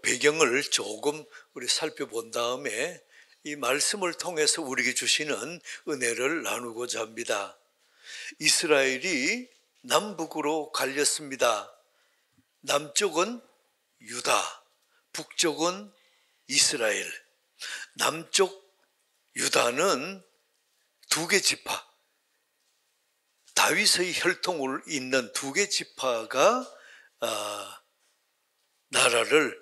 배경을 조금 우리 살펴본 다음에 이 말씀을 통해서 우리에게 주시는 은혜를 나누고자 합니다. 이스라엘이 남북으로 갈렸습니다. 남쪽은 유다, 북쪽은 이스라엘. 남쪽 유다는 두 개 지파, 다윗의 혈통을 잇는 두 개 지파가 나라를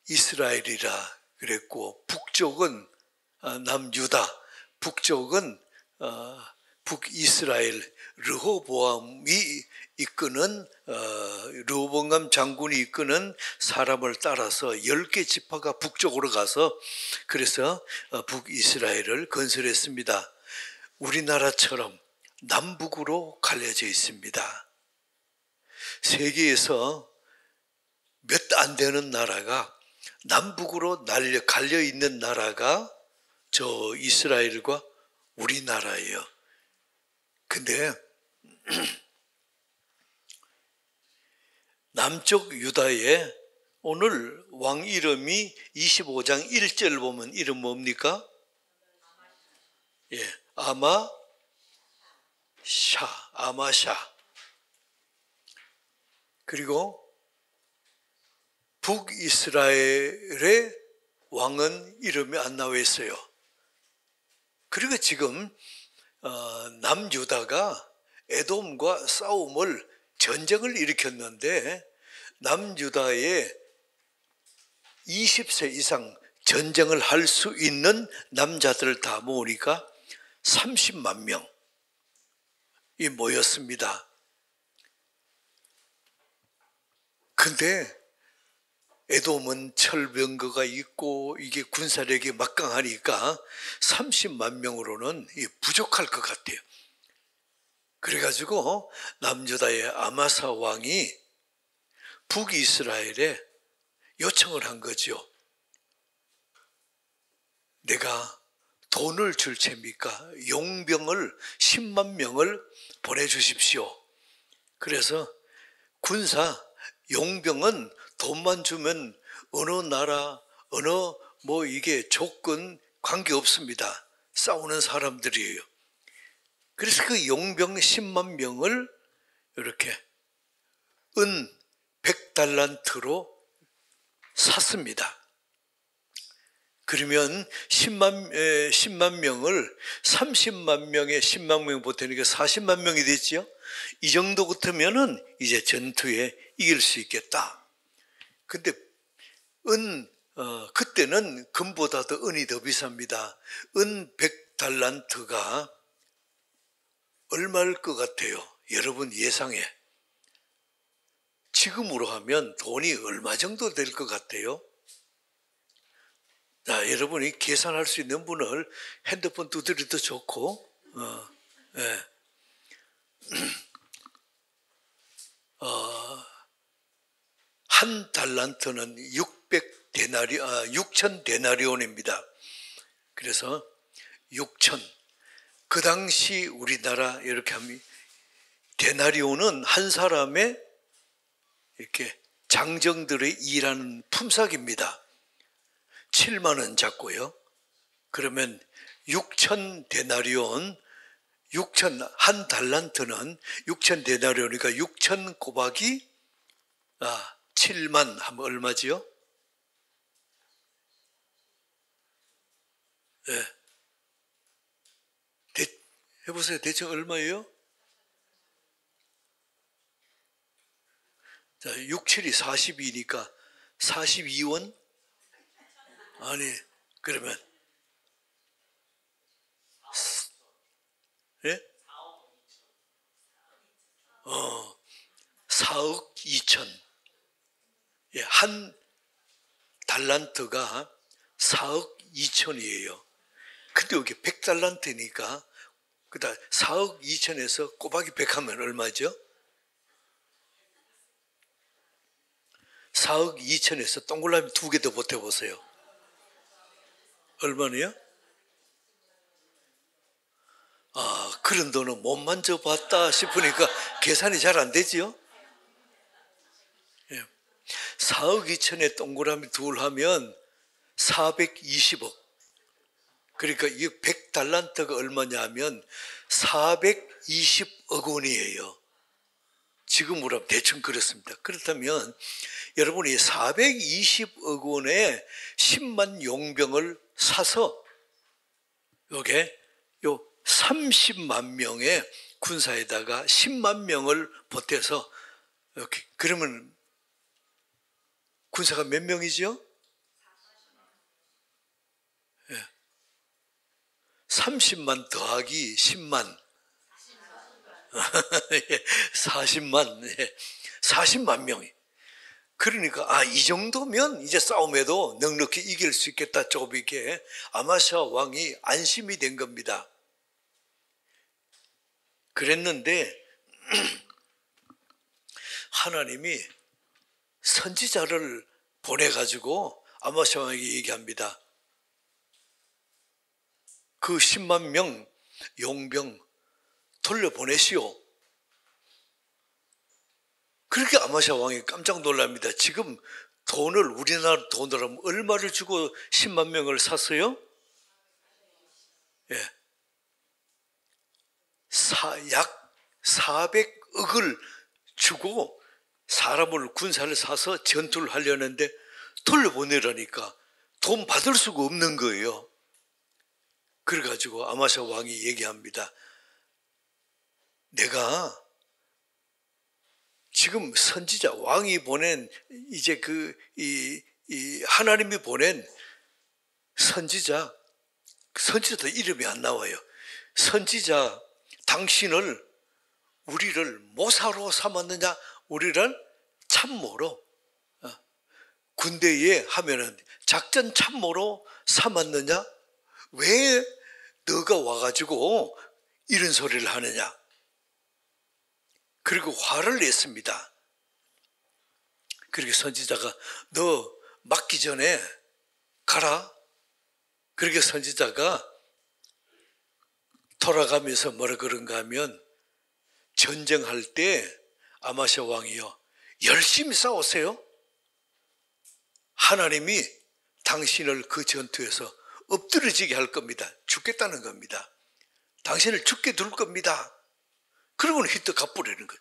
이스라엘이라 그랬고, 북쪽은 남유다, 북쪽은 북이스라엘, 르호보암이 이끄는 르호보암 장군이 이끄는 사람을 따라서 10개 지파가 북쪽으로 가서 그래서 북이스라엘을 건설했습니다. 우리나라처럼 남북으로 갈려져 있습니다. 세계에서 몇 안 되는 나라가 남북으로 갈려 있는 나라가 저 이스라엘과 우리나라예요. 근데 남쪽 유다에 오늘 왕 이름이 25장 1절 보면 이름 뭡니까? 예, 아마샤. 그리고 북이스라엘의 왕은 이름이 안 나와 있어요. 그리고 지금 남유다가 에돔과 전쟁을 일으켰는데 남유다에 20세 이상 전쟁을 할 수 있는 남자들을 다 모으니까 30만 명이 모였습니다. 근데 에돔은 철병거가 있고 이게 군사력이 막강하니까 30만 명으로는 부족할 것 같아요. 그래가지고 남유다의 아마사 왕이 북이스라엘에 요청을 한 거죠. 내가 돈을 줄 테니까 용병을 10만 명을 보내주십시오. 그래서 군사 용병은 돈만 주면 어느 나라, 이게 조건 관계없습니다. 싸우는 사람들이에요. 그래서 그 용병 10만 명을 이렇게 은 100달란트로 샀습니다. 그러면 10만 명을 30만 명에 10만 명 보태니까 40만 명이 됐죠. 이 정도 같으면은 이제 전투에 이길 수 있겠다. 근데 그때는 금보다도 은이 더 비쌉니다. 은 100달란트가 얼마일 것 같아요? 여러분 예상해. 지금으로 하면 돈이 얼마 정도 될 것 같아요? 자, 여러분이 계산할 수 있는 분을 핸드폰 두드려도 좋고, 한 달란트는 6천 데나리온입니다. 그래서 6천. 그 당시 우리나라 이렇게 하면 데나리온은 한 사람의 이렇게 장정들의 일하는 품삯입니다. 7만 원 잡고요. 그러면 6천 데나리온, 한 달란트는 6천 데나리온이니까 6천 곱하기 7만 하면 얼마지요? 네. 해보세요. 대충 얼마예요? 자, 6, 7이 42니까 42원? 아니, 그러면 예? 4억 2천. 예, 한 달란트가 4억 2천이에요. 근데 여기 100달란트니까 그다음 4억 2천에서 곱하기 100 하면 얼마죠? 4억 2천에서 동그라미 2개 더 보태보세요. 얼마네요? 그런 돈은 못 만져봤다 싶으니까 계산이 잘 안 되지요? 예. 4억 2천에 동그라미 둘 하면 420억. 그러니까 이 100달란트가 얼마냐면 420억 원이에요. 지금으로 하면 대충 그렇습니다. 그렇다면 여러분이 420억 원에 10만 용병을 사서 요게 요 30만 명의 군사에다가 10만 명을 보태서 이렇게 그러면 군사가 몇 명이죠? 30만 더하기 10만 40만 40만 명이. 그러니까 이 정도면 이제 싸움에도 넉넉히 이길 수 있겠다. 조금 이렇게 아마샤 왕이 안심이 된 겁니다. 그랬는데 하나님이 선지자를 보내가지고 아마샤 왕에게 얘기합니다. 그 10만 명 용병 돌려보내시오. 그렇게 아마샤 왕이 깜짝 놀랍니다. 지금 돈을 우리나라 돈으로 하면 얼마를 주고 10만 명을 샀어요? 예. 약 400억을 주고 사람을 군사를 사서 전투를 하려는데 돌려보내라니까 돈 받을 수가 없는 거예요. 그래가지고 아마샤 왕이 얘기합니다. 내가 지금 선지자 왕이 보낸 이제 하나님이 보낸 선지자도 이름이 안 나와요. 선지자 당신을 우리를 모사로 삼았느냐, 우리를 참모로 군대에 하면은 작전 참모로 삼았느냐, 왜 너가 와가지고 이런 소리를 하느냐. 그리고 화를 냈습니다. 그리고 선지자가 너 맞기 전에 가라. 그렇게 선지자가 돌아가면서 뭐라 그런가 하면 전쟁할 때 아마샤 왕이요, 열심히 싸우세요. 하나님이 당신을 그 전투에서 엎드러지게 할 겁니다. 죽겠다는 겁니다. 당신을 죽게 둘 겁니다. 그러고는 휘떡 갚으려는 거예요.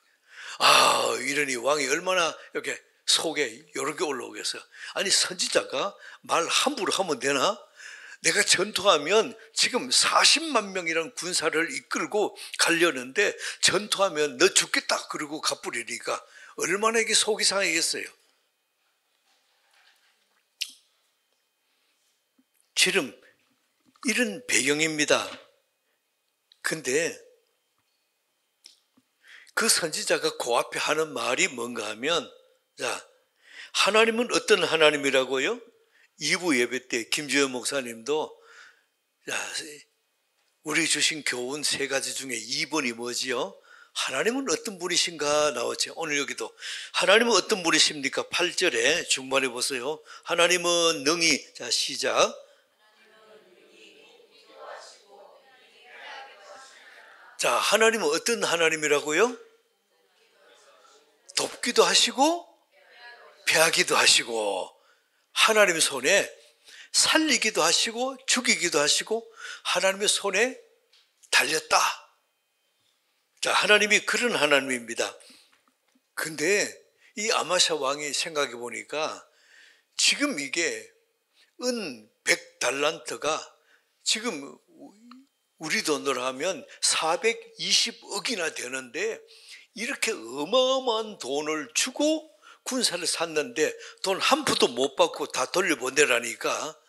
이러니 왕이 얼마나 이렇게 속에 요렇게 올라오겠어요. 아니 선지자가 말 함부로 하면 되나? 내가 전투하면 지금 40만 명이라는 군사를 이끌고 가려는데 전투하면 너 죽겠다 그러고 갚으려니까 얼마나 이게 속이 상하겠어요. 지금 이런 배경입니다. 근데 그 선지자가 그 앞에 하는 말이 뭔가 하면, 자, 하나님은 어떤 하나님이라고요? 2부 예배 때 김주현 목사님도 우리 주신 교훈 3가지 중에 2번이 뭐지요? 하나님은 어떤 분이신가 나왔죠. 오늘 여기도 하나님은 어떤 분이십니까? 8절에 중반에 보세요. 하나님은 능히, 자 시작. 자, 하나님은 어떤 하나님이라고요? 돕기도 하시고 패하기도 하시고 하나님의 손에 살리기도 하시고 죽이기도 하시고 하나님의 손에 달렸다. 자, 하나님이 그런 하나님입니다. 근데 이 아마샤 왕이 생각해 보니까 지금 이게 은 100달란트가 지금 우리 돈으로 하면 420억이나 되는데 이렇게 어마어마한 돈을 주고 군사를 샀는데 돈 한 푼도 못 받고 다 돌려보내라니까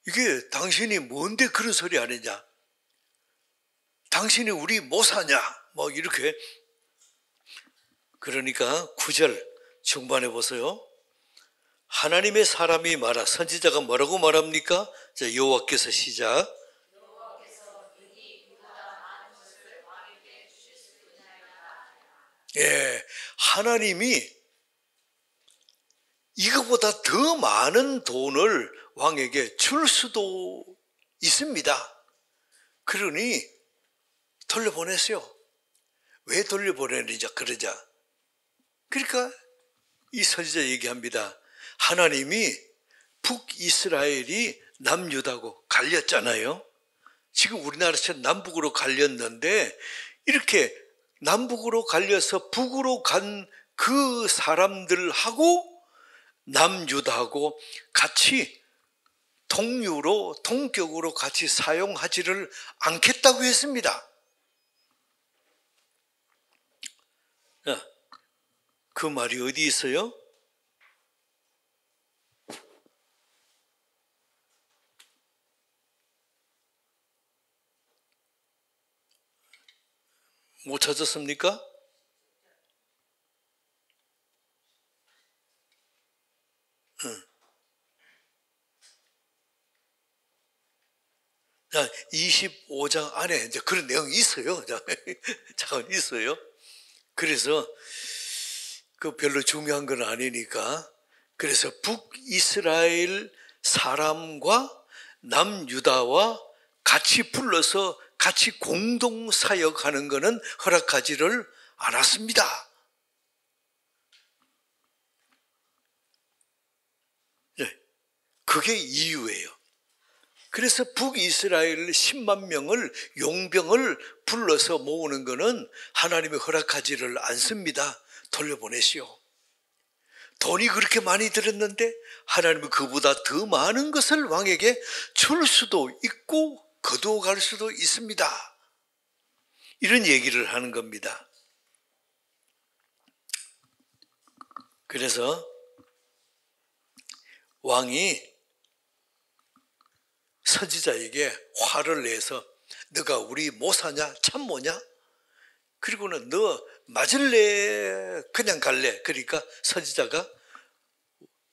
이게 당신이 뭔데 그런 소리 하느냐? 당신이 우리 못 사냐? 뭐 이렇게. 그러니까 9절 중반에 보세요. 하나님의 사람이 말하, 선지자가 뭐라고 말합니까? 자, 여호와께서 시작. 예, 하나님이 이거보다 더 많은 돈을 왕에게 줄 수도 있습니다. 그러니 돌려보내세요. 왜 돌려보내느냐 그러자. 그러니까 이 선지자 얘기합니다. 하나님이 북이스라엘이 남유다고 갈렸잖아요. 지금 우리나라처럼 남북으로 갈렸는데 이렇게 남북으로 갈려서 북으로 간 그 사람들하고 남유다하고 같이 동격으로 같이 사용하지를 않겠다고 했습니다. 그 말이 어디 있어요? 못 찾았습니까? 자, 25장 안에 이제 그런 내용이 있어요. 잠깐 있어요. 그래서 그 별로 중요한 건 아니니까. 그래서 북이스라엘 사람과 남유다와 같이 불러서 같이 공동 사역하는 것은 허락하지를 않았습니다. 네, 그게 이유예요. 그래서 북이스라엘 10만 명을 용병을 불러서 모으는 것은 하나님이 허락하지를 않습니다. 돌려보내시오. 돈이 그렇게 많이 들었는데 하나님은 그보다 더 많은 것을 왕에게 줄 수도 있고 거두어 갈 수도 있습니다. 이런 얘기를 하는 겁니다. 그래서 왕이 선지자에게 화를 내서 너가 우리 모사냐 참모냐? 그리고는 너 맞을래 그냥 갈래? 그러니까 선지자가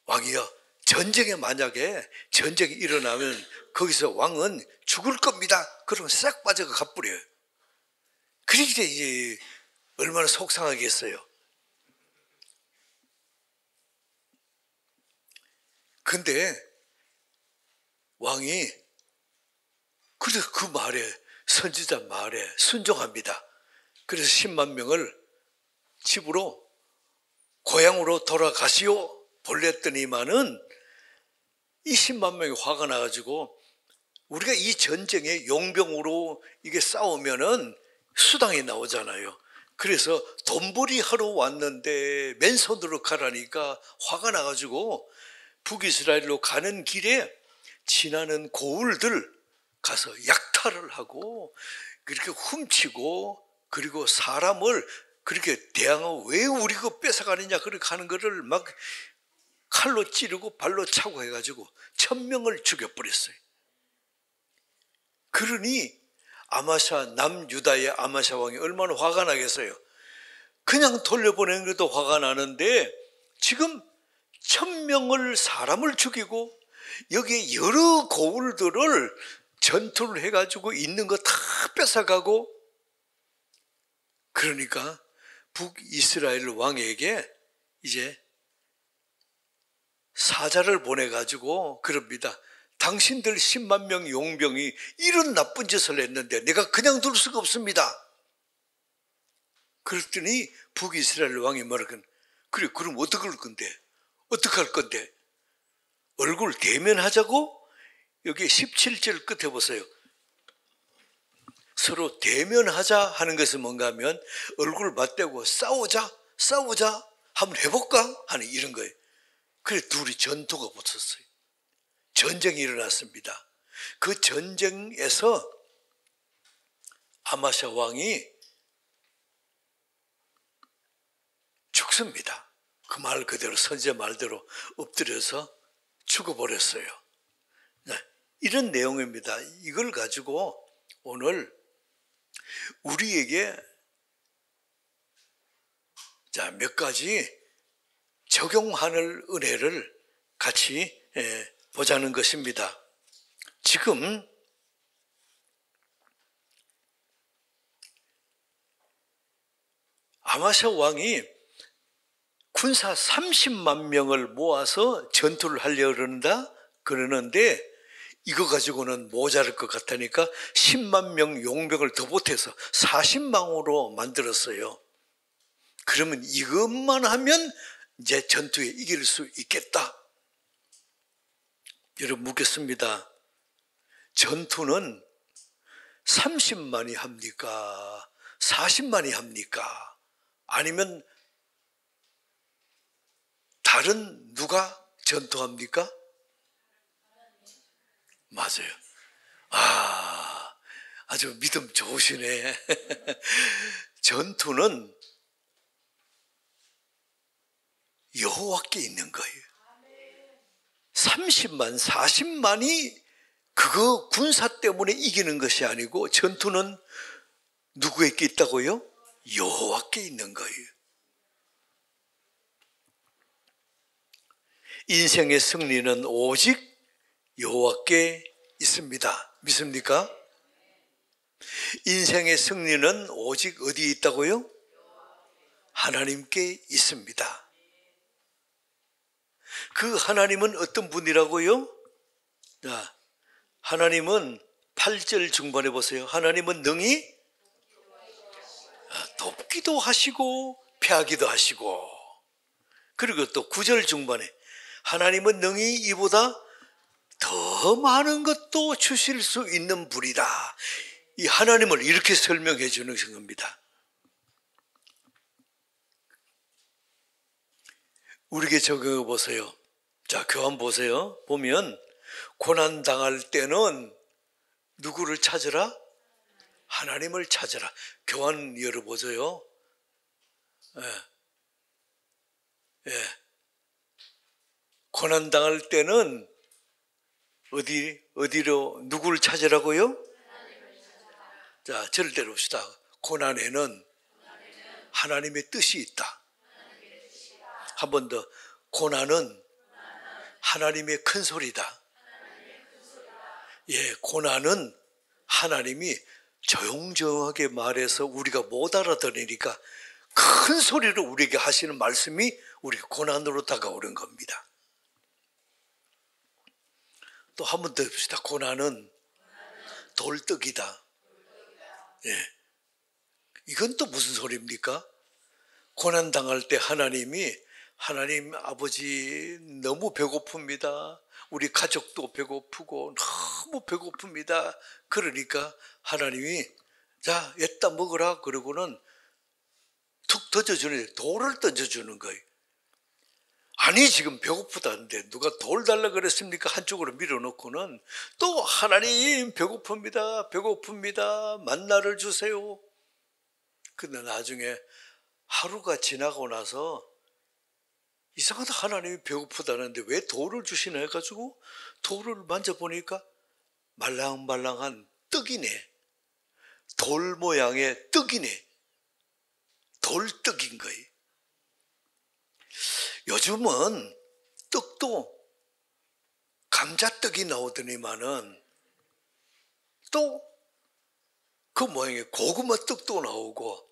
왕이여 전쟁에 만약에 전쟁이 일어나면 거기서 왕은 죽을 겁니다. 그러면 싹 빠져가 가버려요. 그러니까 이제 얼마나 속상하겠어요. 근데 왕이 그래서 그 말에 선지자 말에 순종합니다. 그래서 10만 명을 집으로 고향으로 돌아가시오 보냈더니만은 이 10만 명이 화가 나가지고 우리가 이 전쟁에 용병으로 이게 싸우면은 수당이 나오잖아요. 그래서 돈벌이 하러 왔는데 맨손으로 가라니까 화가 나가지고 북이스라엘로 가는 길에 지나는 고을들 가서 약탈을 하고 그렇게 훔치고 그리고 사람을 그렇게 대항하고 왜 우리 거 뺏어가느냐 그렇게 하는 거를 막 칼로 찌르고 발로 차고 해가지고 1000명을 죽여버렸어요. 그러니 아마샤 남유다의 아마샤 왕이 얼마나 화가 나겠어요. 그냥 돌려보내는 것도 화가 나는데 지금 1000명을 사람을 죽이고 여기에 여러 고을들을 전투를 해가지고 있는 거 다 뺏어가고 그러니까 북이스라엘 왕에게 이제 사자를 보내가지고 그럽니다. 당신들 10만 명 용병이 이런 나쁜 짓을 했는데 내가 그냥 둘 수가 없습니다. 그랬더니 북이스라엘 왕이 말하건 그래 그럼 어떻게 할 건데? 어떻게 할 건데? 얼굴 대면하자고? 여기 17절 끝에 보세요. 서로 대면하자 하는 것은 뭔가 하면 얼굴을 맞대고 싸우자 한번 해볼까 하는 이런 거예요. 그래 둘이 전투가 붙었어요. 전쟁이 일어났습니다. 그 전쟁에서 아마샤 왕이 죽습니다. 그 말 그대로 선지자 말대로 엎드려서 죽어버렸어요. 네, 이런 내용입니다. 이걸 가지고 오늘 우리에게 자, 몇 가지 적용하는 은혜를 같이 보자는 것입니다. 지금 아마샤 왕이 군사 30만 명을 모아서 전투를 하려고 그러는데 이거 가지고는 모자랄 것 같으니까 10만 명 용병을 더 보태서 40망으로 만들었어요. 그러면 이것만 하면 이제 전투에 이길 수 있겠다. 여러분 묻겠습니다. 전투는 30만이 합니까? 40만이 합니까? 아니면 다른 누가 전투합니까? 맞아요. 아주 믿음 좋으시네. 전투는 여호와께 있는 거예요. 30만, 40만이 그거 군사 때문에 이기는 것이 아니고 전투는 누구에게 있다고요? 여호와께 있는 거예요. 인생의 승리는 오직 여호와께 있습니다. 믿습니까? 인생의 승리는 오직 어디에 있다고요? 하나님께 있습니다. 그 하나님은 어떤 분이라고요? 자, 하나님은 8절 중반에 보세요. 하나님은 능히 돕기도 하시고 패하기도 하시고, 그리고 또 9절 중반에 하나님은 능히 이보다 더 많은 것도 주실 수 있는 분이다. 이 하나님을 이렇게 설명해 주는 겁니다. 우리에게 적용해 보세요. 자, 교환 보세요. 보면 고난당할 때는 누구를 찾으라? 하나님을 찾으라. 교환 열어보세요. 고난당할 때는 어디로 누구를 찾으라고요? 자, 저를 때려봅시다. 고난에는 하나님의 뜻이 있다. 한 번 더. 고난은 하나님의 큰 소리다. 예, 고난은 하나님이 조용조용하게 말해서 우리가 못 알아들으니까 큰 소리로 우리에게 하시는 말씀이 우리가 고난으로 다가오는 겁니다. 또 한 번 더 해봅시다. 고난은 돌떡이다. 예. 이건 또 무슨 소리입니까? 고난당할 때 하나님 아버지 너무 배고픕니다. 우리 가족도 배고프고 너무 배고픕니다. 그러니까 하나님이 자, 얘따 먹으라. 그러고는 툭 던져주는, 돌을 던져주는 거예요. 아니 지금 배고프다는데 누가 돌 달라 그랬습니까? 한쪽으로 밀어놓고는 또 하나님 배고픕니다. 만나를 주세요. 근데 나중에 하루가 지나고 나서 이상하다, 하나님이 배고프다는데 왜 돌을 주시나 해가지고 돌을 만져보니까 말랑말랑한 떡이네. 돌 모양의 떡이네. 돌떡인 거예요. 요즘은 떡도 감자떡이 나오더니만은 또 그 모양의 고구마 떡도 나오고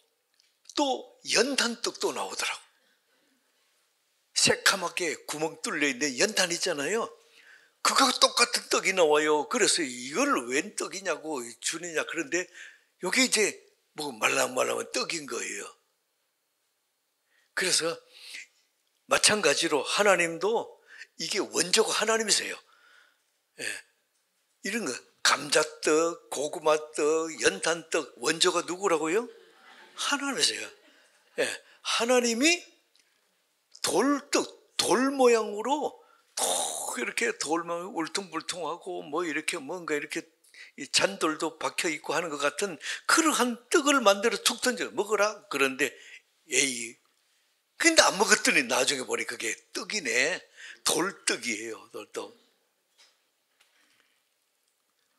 또 연탄떡도 나오더라고. 새카맣게 구멍 뚫려 있는 연탄 있잖아요. 그거 똑같은 떡이 나와요. 그래서 이걸 웬 떡이냐고 주느냐. 그런데 이게 이제 뭐 말랑말랑한 떡인 거예요. 그래서 마찬가지로 하나님도 이게 원조가 하나님이세요. 예. 이런 거 감자떡, 고구마떡, 연탄떡 원조가 누구라고요? 하나님이세요. 예. 하나님이 돌떡, 돌 모양으로 톡 이렇게 돌 모양 울퉁불퉁하고 뭐 이렇게 뭔가 이렇게 잔돌도 박혀 있고 하는 것 같은 그러한 떡을 만들어 툭 던져 먹어라. 그런데 에이, 근데 안 먹었더니 나중에 보니 그게 떡이네. 돌떡이에요. 돌떡.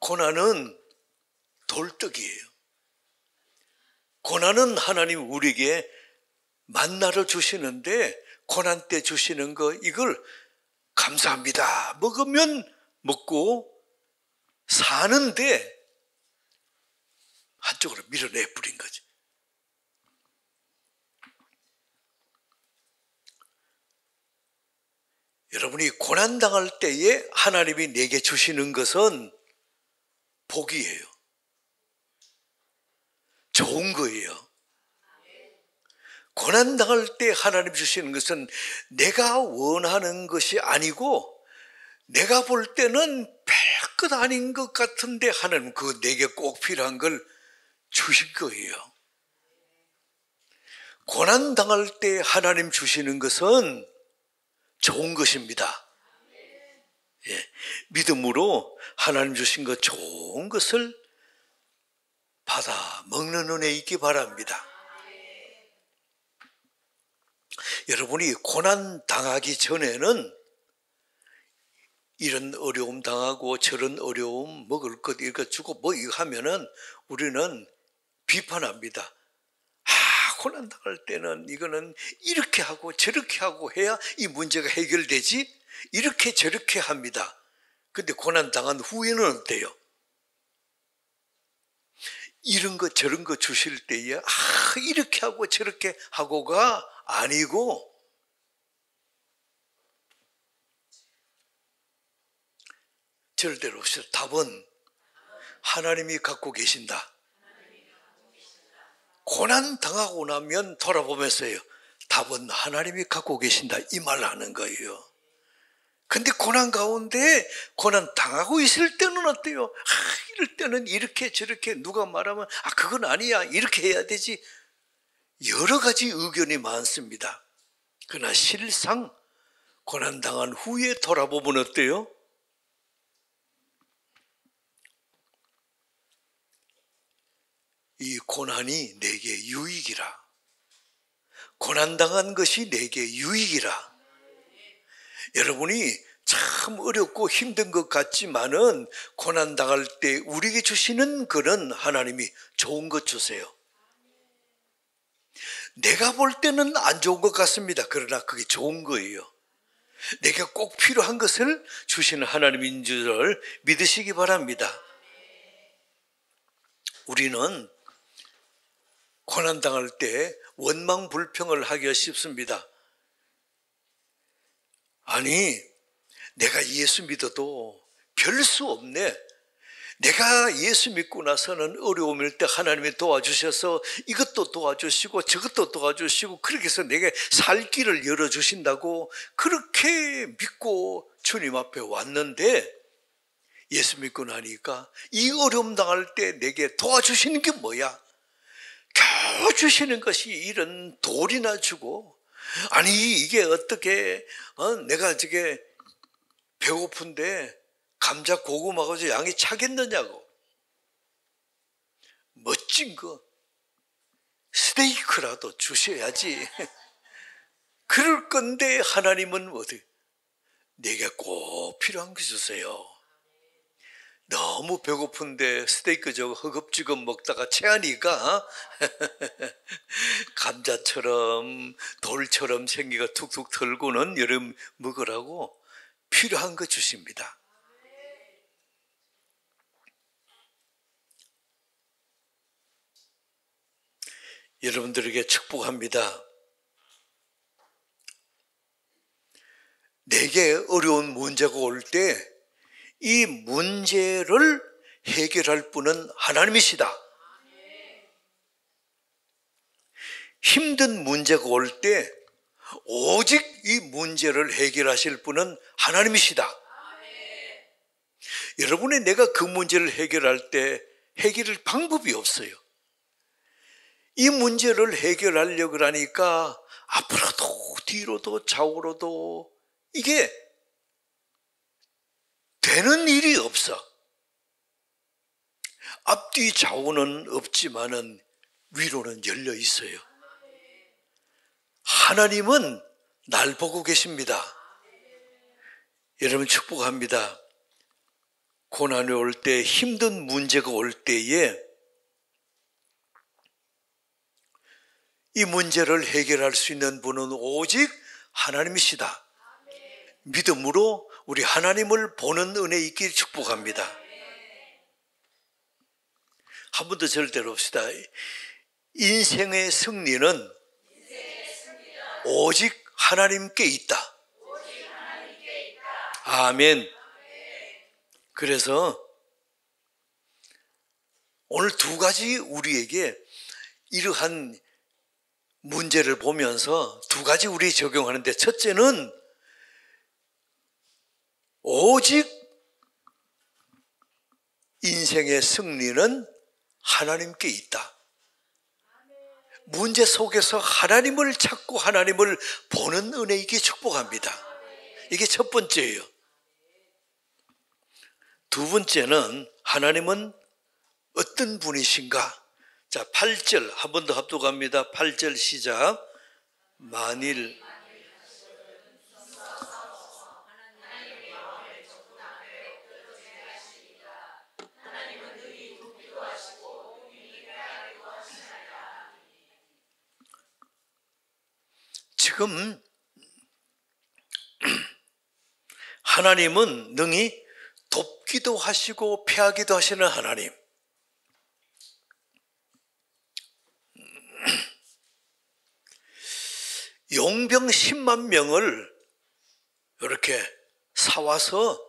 고난은 돌떡이에요. 고난은 하나님 우리에게 만나를 주시는데 고난 때 주시는 거 이걸 감사합니다. 먹으면 먹고 사는데 한쪽으로 밀어내 버린 거지. 여러분이 고난당할 때에 하나님이 내게 주시는 것은 복이에요. 좋은 거예요. 고난당할 때 하나님 주시는 것은 내가 원하는 것이 아니고 내가 볼 때는 별것 아닌 것 같은데 하나님 그 내게 꼭 필요한 걸 주신 거예요. 고난당할 때 하나님 주시는 것은 좋은 것입니다. 예, 믿음으로 하나님 주신 것 좋은 것을 받아 먹는 은혜 있기 바랍니다. 여러분이 고난 당하기 전에는 이런 어려움 당하고 저런 어려움 먹을 것 이거 주고 뭐 이거 하면은 우리는 비판합니다. 고난 당할 때는 이거는 이렇게 하고 저렇게 하고 해야 이 문제가 해결되지 이렇게 저렇게 합니다. 근데 고난 당한 후에는 어때요? 이런 거 저런 거 주실 때에 이렇게 하고 저렇게 하고가 아니고 절대로 없어요. 답은 하나님이 갖고 계신다. 고난 당하고 나면 돌아보면서요. 답은 하나님이 갖고 계신다. 이 말 하는 거예요. 근데 고난 가운데 고난 당하고 있을 때는 어때요? 이럴 때는 이렇게 저렇게 누가 말하면 그건 아니야. 이렇게 해야 되지. 여러 가지 의견이 많습니다. 그러나 실상 고난 당한 후에 돌아보면 어때요? 이 고난이 내게 유익이라. 고난당한 것이 내게 유익이라. 여러분이 참 어렵고 힘든 것 같지만은 고난당할 때 우리에게 주시는 그런 하나님이 좋은 것 주세요. 내가 볼 때는 안 좋은 것 같습니다. 그러나 그게 좋은 거예요. 내게 꼭 필요한 것을 주시는 하나님인 줄을 믿으시기 바랍니다. 우리는 고난당할 때 원망불평을 하기가 쉽습니다. 아니, 내가 예수 믿어도 별 수 없네. 내가 예수 믿고 나서는 어려움일 때 하나님이 도와주셔서 이것도 도와주시고 저것도 도와주시고 그렇게 해서 내게 살 길을 열어주신다고 그렇게 믿고 주님 앞에 왔는데 예수 믿고 나니까 이 어려움 당할 때 내게 도와주시는 게 뭐야? 겨우 주시는 것이 이런 돌이나 주고 아니 이게 어떻게 내가 저게 배고픈데 감자 고구마가 양이 차겠느냐고 멋진 거 스테이크라도 주셔야지. 그럴 건데 하나님은 어디 내게 꼭 필요한 거 주세요. 너무 배고픈데 스테이크 저거 허겁지겁 먹다가 체하니까 감자처럼 돌처럼 생기가 툭툭 털고는 여름 먹으라고 필요한 거 주십니다. 여러분들에게 축복합니다. 내게 어려운 문제가 올 때 이 문제를 해결할 분은 하나님이시다. 힘든 문제가 올 때 오직 이 문제를 해결하실 분은 하나님이시다. 여러분이 내가 그 문제를 해결할 때 해결할 방법이 없어요. 이 문제를 해결하려고 하니까 앞으로도 뒤로도 좌우로도 이게 되는 일이 없어. 앞뒤 좌우는 없지만은 위로는 열려 있어요. 하나님은 날 보고 계십니다. 여러분 축복합니다. 고난이 올 때, 힘든 문제가 올 때에 이 문제를 해결할 수 있는 분은 오직 하나님이시다. 믿음으로 우리 하나님을 보는 은혜 있길 축복합니다. 한 번 더 절대로 봅시다. 인생의 승리는 오직 하나님께 있다. 아멘. 그래서 오늘 두 가지 우리에게 이러한 문제를 보면서 두 가지 우리 적용하는데, 첫째는 오직 인생의 승리는 하나님께 있다. 문제 속에서 하나님을 찾고 하나님을 보는 은혜, 이게 축복합니다. 이게 첫 번째예요. 두 번째는 하나님은 어떤 분이신가? 자, 8절 한 번 더 합독합니다. 8절 시작. 만일 지금 하나님은 능히 돕기도 하시고 패하기도 하시는 하나님. 용병 10만 명을 이렇게 사와서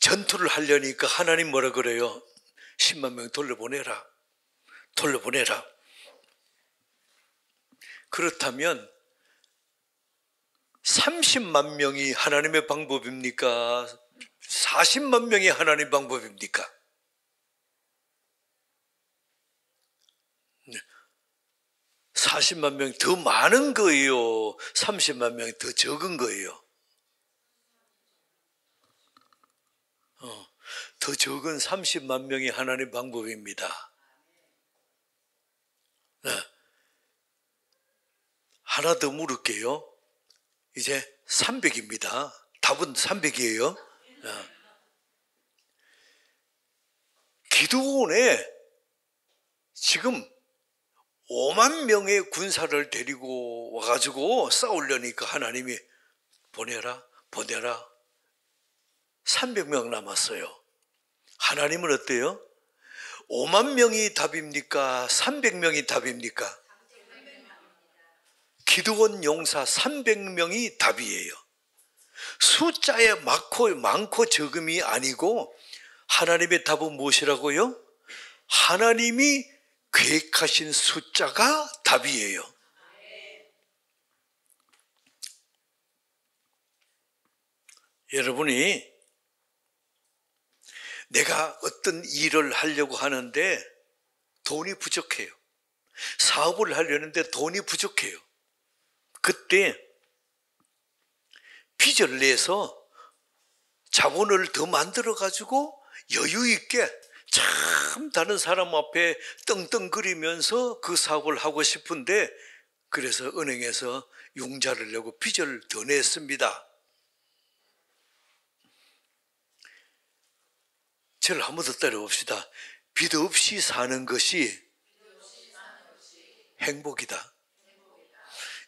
전투를 하려니까 하나님 뭐라 그래요? 10만 명 돌려보내라. 돌려보내라. 그렇다면 30만 명이 하나님의 방법입니까? 40만 명이 하나님의 방법입니까? 40만 명이 더 많은 거예요? 30만 명이 더 적은 거예요? 더 적은 30만 명이 하나님의 방법입니다. 네. 하나 더 물을게요. 이제 300입니다. 답은 300이에요. 기드온에 지금 5만 명의 군사를 데리고 와가지고 싸우려니까 하나님이 보내라. 300명 남았어요. 하나님은 어때요? 5만 명이 답입니까? 300명이 답입니까? 기드온 용사 300명이 답이에요. 숫자에 많고 적음이 아니고 하나님의 답은 무엇이라고요? 하나님이 계획하신 숫자가 답이에요. 여러분이 내가 어떤 일을 하려고 하는데 돈이 부족해요. 사업을 하려는데 돈이 부족해요. 그때 빚을 내서 자본을 더 만들어 가지고 여유 있게 참 다른 사람 앞에 떵떵거리면서 그 사업을 하고 싶은데, 그래서 은행에서 융자를 내고 빚을 더 냈습니다. 저를 한 번 더 따라봅시다. 빚 없이 사는 것이 행복이다.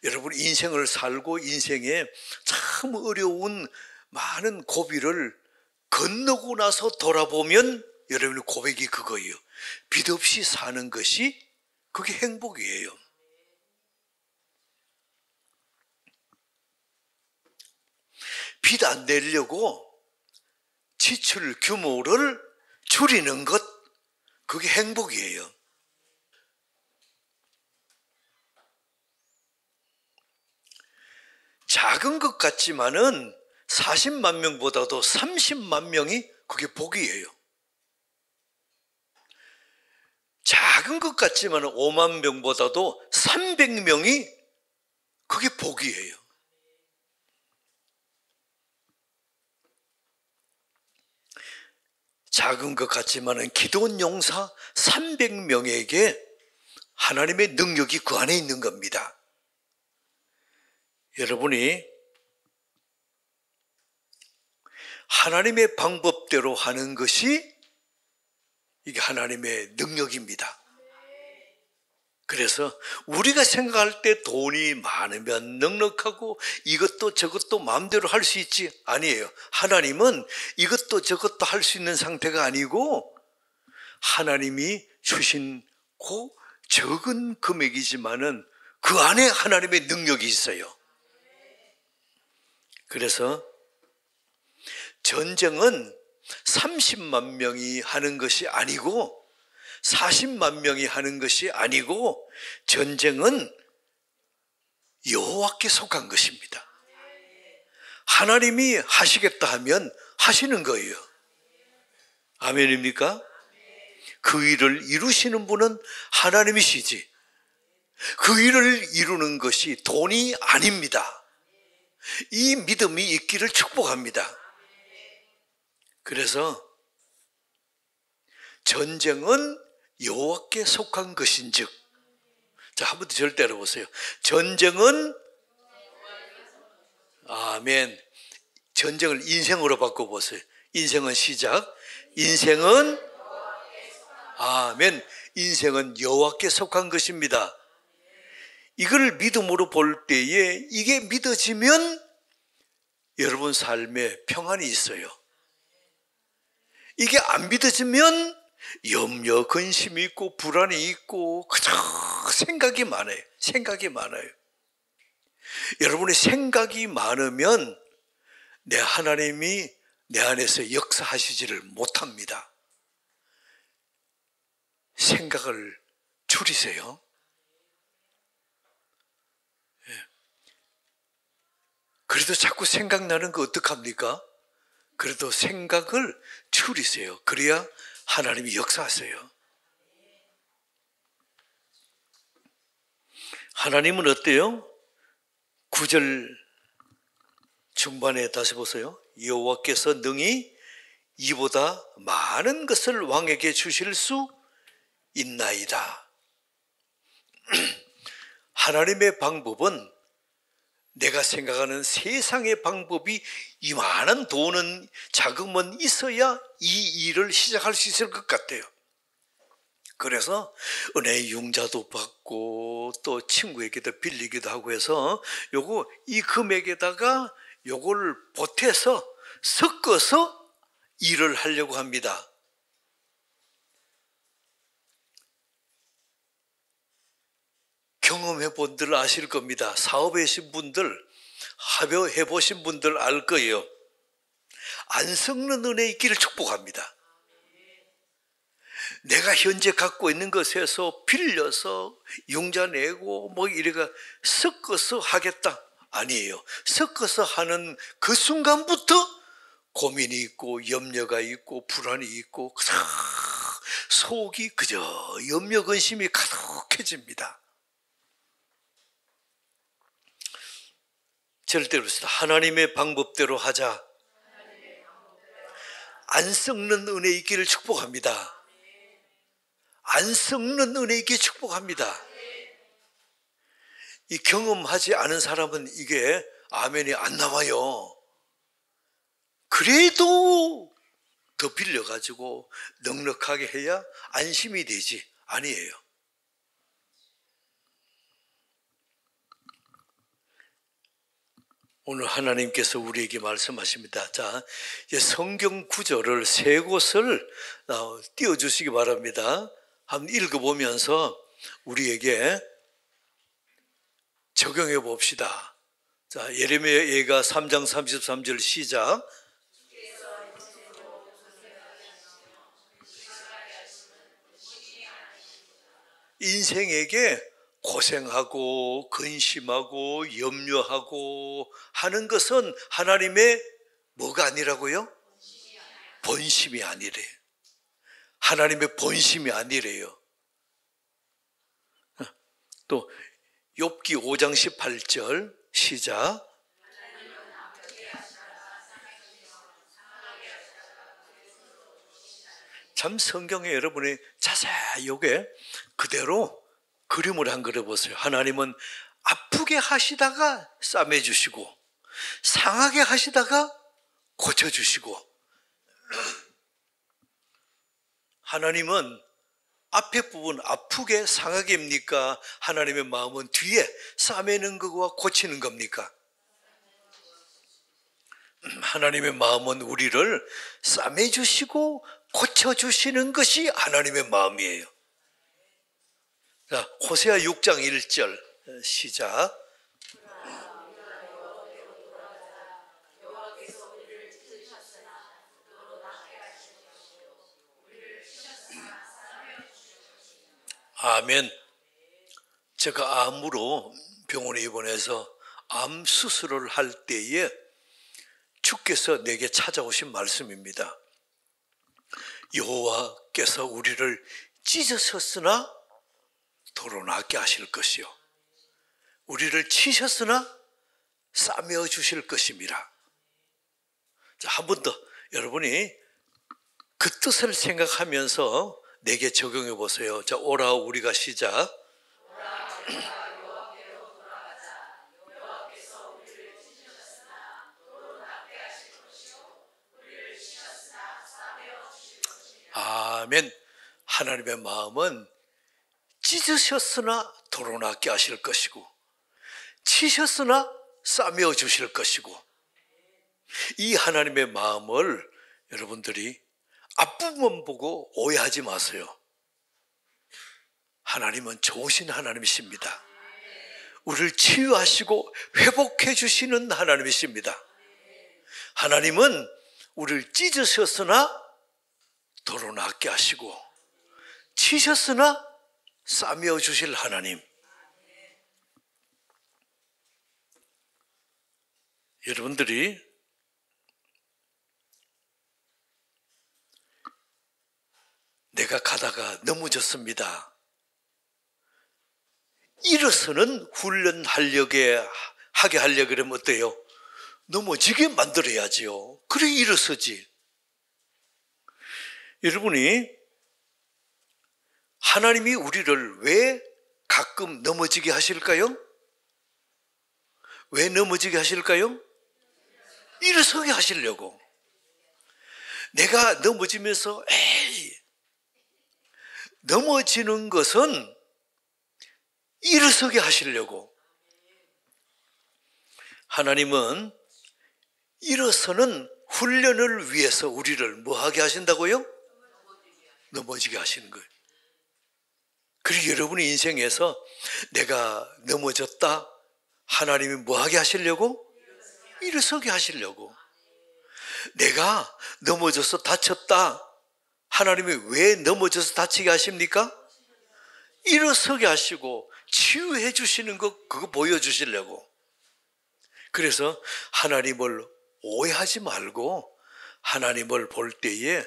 여러분, 인생을 살고 인생에 참 어려운 많은 고비를 건너고 나서 돌아보면 여러분의 고백이 그거예요. 빚 없이 사는 것이 그게 행복이에요. 빚 안 내려고 지출 규모를 줄이는 것, 그게 행복이에요. 작은 것 같지만은 40만 명보다도 30만 명이 그게 복이에요. 작은 것 같지만 5만 명보다도 300명이 그게 복이에요. 작은 것 같지만 기드온 용사 300명에게 하나님의 능력이 그 안에 있는 겁니다. 여러분이 하나님의 방법대로 하는 것이 이게 하나님의 능력입니다. 그래서 우리가 생각할 때 돈이 많으면 넉넉하고 이것도 저것도 마음대로 할 수 있지, 아니에요. 하나님은 이것도 저것도 할 수 있는 상태가 아니고 하나님이 주신 그 적은 금액이지만은 그 안에 하나님의 능력이 있어요. 그래서 전쟁은 30만 명이 하는 것이 아니고 40만 명이 하는 것이 아니고 전쟁은 여호와께 속한 것입니다. 하나님이 하시겠다 하면 하시는 거예요. 아멘입니까? 그 일을 이루시는 분은 하나님이시지, 그 일을 이루는 것이 돈이 아닙니다. 이 믿음이 있기를 축복합니다. 그래서 전쟁은 여호와께 속한 것인즉, 자, 한 번 더 저를 따라보세요. 전쟁은, 아멘. 전쟁을 인생으로 바꿔보세요. 인생은 시작. 인생은, 아멘. 인생은 여호와께 속한 것입니다. 이걸 믿음으로 볼 때에 이게 믿어지면 여러분 삶에 평안이 있어요. 이게 안 믿어지면 염려, 근심이 있고 불안이 있고 그저 생각이 많아요. 생각이 많아요. 여러분의 생각이 많으면 내 하나님이 내 안에서 역사하시지를 못합니다. 생각을 줄이세요. 그래도 자꾸 생각나는 거 어떡합니까? 그래도 생각을 줄이세요. 그래야 하나님이 역사하세요. 하나님은 어때요? 9절 중반에 다시 보세요. 여호와께서 능히 이보다 많은 것을 왕에게 주실 수 있나이다. 하나님의 방법은 내가 생각하는 세상의 방법이 이만한 돈은, 자금은 있어야 이 일을 시작할 수 있을 것 같아요. 그래서 은혜의 융자도 받고 또 친구에게도 빌리기도 하고 해서 이 금액에다가 요걸 보태서 섞어서 일을 하려고 합니다. 경험해 본 분들 아실 겁니다. 사업하신 분들, 합의해 보신 분들 알 거예요. 안 섞는 은혜 있기를 축복합니다. 내가 현재 갖고 있는 것에서 빌려서 융자 내고 뭐 이래가 섞어서 하겠다, 아니에요. 섞어서 하는 그 순간부터 고민이 있고 염려가 있고 불안이 있고 속이 그저 염려 근심이 가득해집니다. 절대로 하나님의 방법대로 하자. 안 썩는 은혜 있기를 축복합니다. 안 썩는 은혜 있기를 축복합니다. 이 경험하지 않은 사람은 이게 아멘이 안 나와요. 그래도 더 빌려가지고 넉넉하게 해야 안심이 되지, 아니에요. 오늘 하나님께서 우리에게 말씀하십니다. 자, 성경 구절을 세 곳을 띄워주시기 바랍니다. 한번 읽어보면서 우리에게 적용해 봅시다. 자, 예레미야 예가 3장 33절 시작. 인생에게 고생하고 근심하고 염려하고 하는 것은 하나님의 뭐가 아니라고요? 본심이 아니래요. 하나님의 본심이 아니래요. 또 욥기 5장 18절 시작. 참 성경에 여러분이 자세히 요게 그대로 그림을 한 그려보세요. 하나님은 아프게 하시다가 싸매주시고 상하게 하시다가 고쳐주시고, 하나님은 앞에 부분 아프게 상하게입니까? 하나님의 마음은 뒤에 싸매는 것과 고치는 겁니까? 하나님의 마음은 우리를 싸매주시고 고쳐주시는 것이 하나님의 마음이에요. 자, 호세아 6장 1절 시작. 아멘. 제가 암으로 병원에 입원해서 암 수술을 할 때에 주께서 내게 찾아오신 말씀입니다. 여호와께서 우리를 찢으셨으나 도로 낫게 하실 것이요 우리를 치셨으나 싸매어 주실 것임이라. 자, 한 번 더 여러분이 그 뜻을 생각하면서 내게 적용해 보세요. 자, 오라 우리가 시작. 아멘. 하나님의 마음은 찢으셨으나 도로 낫게 하실 것이고 치셨으나 싸매어 주실 것이고, 이 하나님의 마음을 여러분들이 앞부분 보고 오해하지 마세요. 하나님은 좋으신 하나님이십니다. 우리를 치유하시고 회복해 주시는 하나님이십니다. 하나님은 우리를 찢으셨으나 도로 낫게 하시고 치셨으나 싸매어 주실 하나님. 여러분들이 내가 가다가 넘어졌습니다. 일어서는 하게 하려고 그러면 어때요? 넘어지게 만들어야지요. 그래 일어서지. 여러분이 하나님이 우리를 왜 가끔 넘어지게 하실까요? 왜 넘어지게 하실까요? 일어서게 하시려고. 내가 넘어지면서 넘어지는 것은 일어서게 하시려고. 하나님은 일어서는 훈련을 위해서 우리를 뭐하게 하신다고요? 넘어지게 하시는 거예요. 그리고 여러분의 인생에서 내가 넘어졌다, 하나님이 뭐하게 하시려고? 일어서게 하시려고. 내가 넘어져서 다쳤다, 하나님이 왜 넘어져서 다치게 하십니까? 일어서게 하시고 치유해 주시는 것, 그거 보여주시려고. 그래서 하나님을 오해하지 말고 하나님을 볼 때에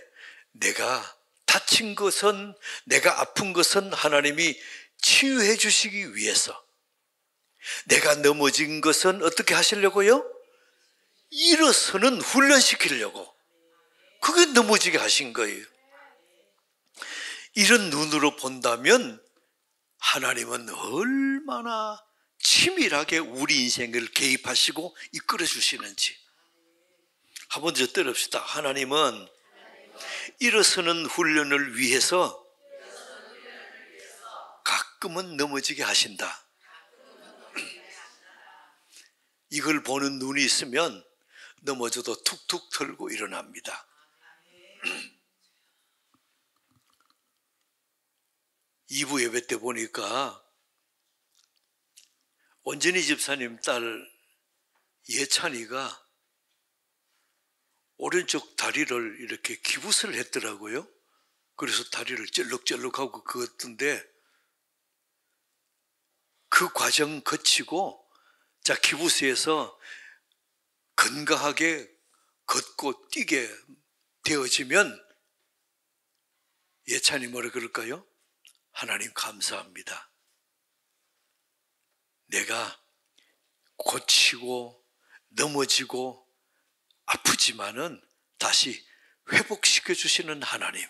내가 다친 것은, 내가 아픈 것은 하나님이 치유해 주시기 위해서, 내가 넘어진 것은 어떻게 하시려고요? 일어서는 훈련시키려고. 그게 넘어지게 하신 거예요. 이런 눈으로 본다면 하나님은 얼마나 치밀하게 우리 인생을 개입하시고 이끌어 주시는지. 한번 더 들읍시다. 하나님은 일어서는 훈련을 위해서 가끔은 넘어지게 하신다. 이걸 보는 눈이 있으면 넘어져도 툭툭 털고 일어납니다. 2부 예배 때 보니까 원진이 집사님 딸 예찬이가 오른쪽 다리를 이렇게 기부스를 했더라고요. 그래서 다리를 쩔룩쩔룩하고 그었던데, 그 과정 거치고 자, 기부스에서 건강하게 걷고 뛰게 되어지면 예찬이 뭐라 그럴까요? 하나님 감사합니다. 내가 고치고 넘어지고 아프지만은 다시 회복시켜 주시는 하나님,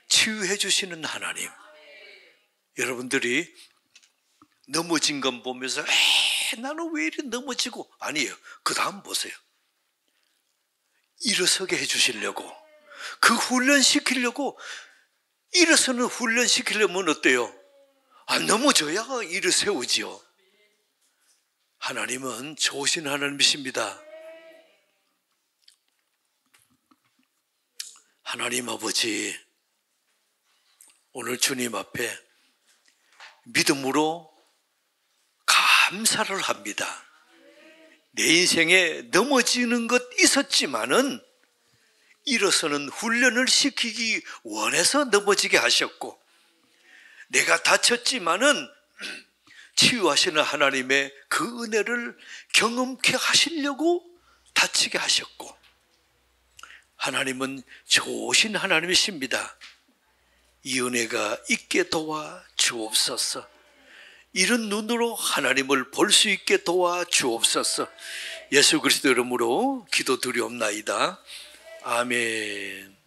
치유해 주시는 하나님. 여러분들이 넘어진 건 보면서 나는 왜 이리 넘어지고, 아니에요. 그 다음 보세요. 일어서게 해주시려고, 그 훈련시키려고. 일어서는 훈련시키려면 어때요? 안 넘어져야 일을 세우지요. 하나님은 좋으신 하나님이십니다. 하나님 아버지, 오늘 주님 앞에 믿음으로 감사를 합니다. 내 인생에 넘어지는 것 있었지만은 일어서는 훈련을 시키기 원해서 넘어지게 하셨고, 내가 다쳤지만은 치유하시는 하나님의 그 은혜를 경험케 하시려고 다치게 하셨고, 하나님은 좋으신 하나님이십니다. 이 은혜가 있게 도와 주옵소서. 이런 눈으로 하나님을 볼 수 있게 도와 주옵소서. 예수 그리스도 이름으로 기도드리옵나이다. 아멘.